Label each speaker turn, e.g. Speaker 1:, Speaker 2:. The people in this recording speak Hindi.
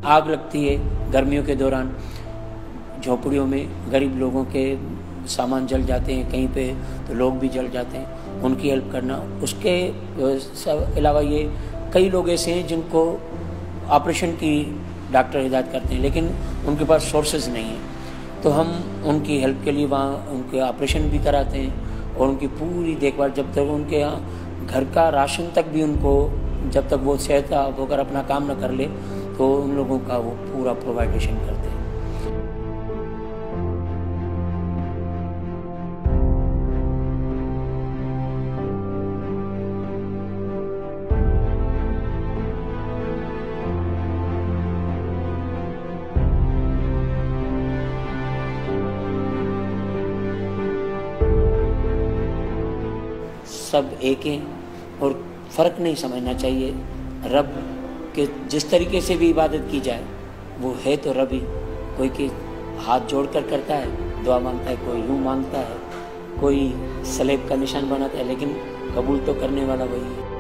Speaker 1: आग लगती है गर्मियों के दौरान, झोपड़ियों में गरीब लोगों के सामान जल जाते हैं, कहीं पे तो लोग भी जल जाते हैं, उनकी हेल्प करना। उसके अलावा ये कई लोग ऐसे हैं जिनको ऑपरेशन की डॉक्टर हिदायत करते हैं, लेकिन उनके पास सोर्सेज नहीं है, तो हम उनकी हेल्प के लिए वहाँ उनके ऑपरेशन भी कराते हैं और उनकी पूरी देखभाल, जब तक उनके यहाँ घर का राशन तक भी उनको, जब तक वो सेहत होकर अपना काम न कर ले, तो उन लोगों का वो पूरा प्रोवाइडेशन करते हैं। सब एक हैं और फ़र्क नहीं समझना चाहिए। रब के जिस तरीके से भी इबादत की जाए वो है तो रब ही। कोई के हाथ जोड़कर करता है, दुआ मांगता है, कोई यूँ मांगता है, कोई सलेब का निशान बनाता है, लेकिन कबूल तो करने वाला वही है।